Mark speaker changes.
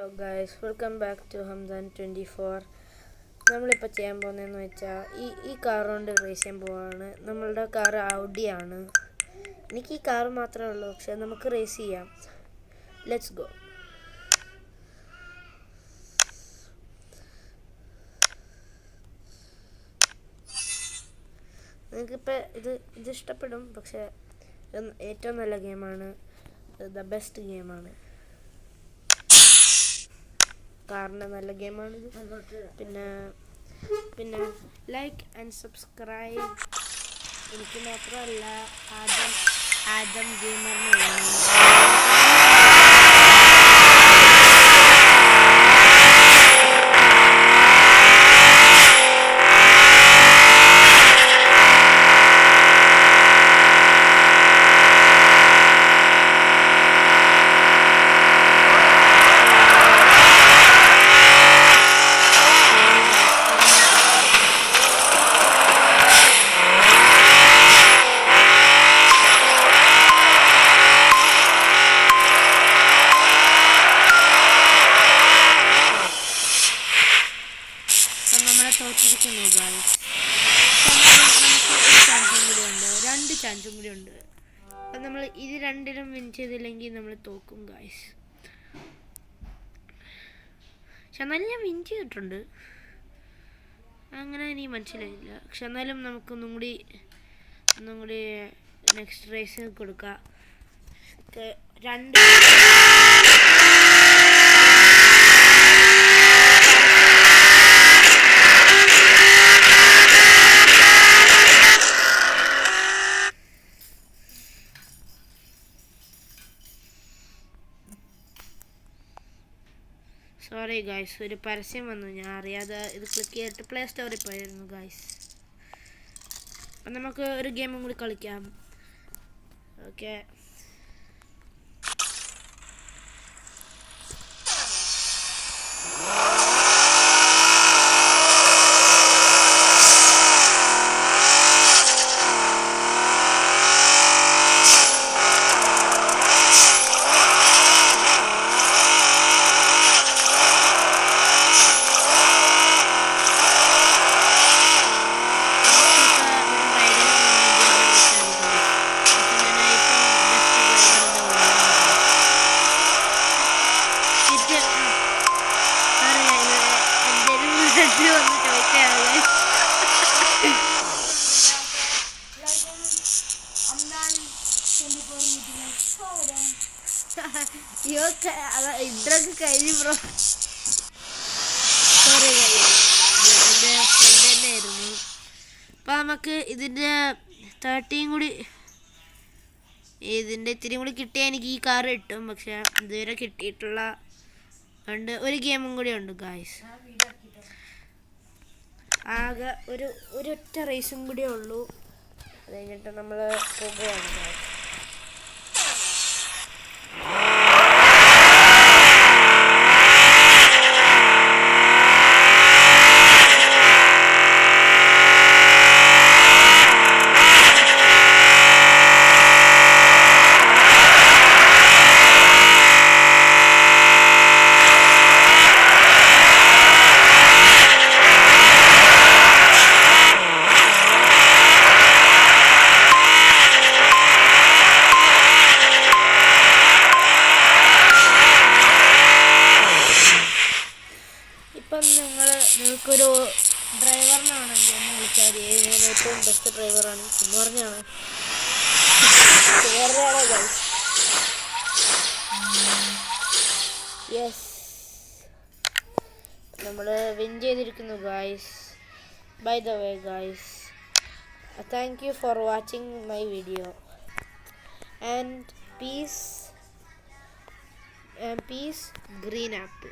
Speaker 1: Hello guys, welcome back to Hamdan 24. നമ്മളിപ്പോൾ ചെയ്യാൻ പോകുന്നതെന്ന് വെച്ചാൽ ഈ കാർ കൊണ്ട് റേസ് ചെയ്യാൻ പോവാണ്. നമ്മളുടെ കാർ ഔഡിയാണ്. എനിക്ക് ഈ കാർ മാത്രമേ ഉള്ളൂ, പക്ഷെ നമുക്ക് റേസ് ചെയ്യാം. Let's go. നിങ്ങൾക്കിപ്പോൾ ഇത് ഇഷ്ടപ്പെടും, പക്ഷെ ഏറ്റവും നല്ല ഗെയിമാണ്, ദ ബെസ്റ്റ് ഗെയിമാണ്. കാറിൻ്റെ നല്ല ഗെയിമാണ്. പിന്നെ ലൈക്ക് ആൻഡ് സബ്സ്ക്രൈബ്. എനിക്ക് മാത്രമല്ല, ആദം ഗെയിമറിന് തോറ്റിരിക്കുന്നു ഗായ്സ്. രണ്ട് ചാൻസും കൂടി ഉണ്ട്. അപ്പം നമ്മൾ ഇത് രണ്ടിലും വിൻ ചെയ്തില്ലെങ്കിൽ നമ്മൾ തോക്കും ഗായ്സ്. പക്ഷെ എന്നാലും ഞാൻ വിൻ ചെയ്തിട്ടുണ്ട്, അങ്ങനെ എനിക്ക് മനസ്സിലായില്ല. പക്ഷെ എന്നാലും നമുക്കൊന്നും കൂടി നെക്സ്റ്റ് റേസ് കൊടുക്കാം. രണ്ട് സോറി ഗായ്സ്, ഒരു പരസ്യം വന്നു, ഞാൻ അറിയാതെ ഇത് ക്ലിക്ക് ചെയ്തിട്ട് പ്ലേ സ്റ്റോറിൽ പോയിരുന്നു ഗായ്സ്. അപ്പം നമുക്ക് ഒരു ഗെയിമും കൂടി കളിക്കാം. ഓക്കെ, ഇതൊക്കെ കഴിഞ്ഞു ബ്രോ. സോറി എൻ്റെ ഫ്രണ്ട് തന്നെയായിരുന്നു. അപ്പം നമുക്ക് ഇതിൻ്റെ 30 കൂടി, ഇതിൻ്റെ ഇത്തിരി കൂടി കിട്ടിയാൽ എനിക്ക് ഈ കാർ കിട്ടും. പക്ഷെ ഇതുവരെ കിട്ടിയിട്ടുള്ള ഉണ്ട്. ഒരു ഗെയിമും കൂടി ഉണ്ട് ഗായ്സ്. ആകെ ഒരൊറ്റ റേസും കൂടിയേ ഉള്ളൂ. അത് കഴിഞ്ഞിട്ട് നമ്മൾ പോകുകയാണ് ഗായ്സ്. നിങ്ങൾക്കൊരു ഡ്രൈവറിനാണെങ്കിൽ എന്നെ വിളിച്ചാൽ ഞാൻ ഏറ്റവും ബെസ്റ്റ് ഡ്രൈവറാണ്. പറഞ്ഞാണ് യെസ്, നമ്മൾ വിൻ ചെയ്തിരിക്കുന്നു guys. By the way guys, thank you for watching my video and peace green apple.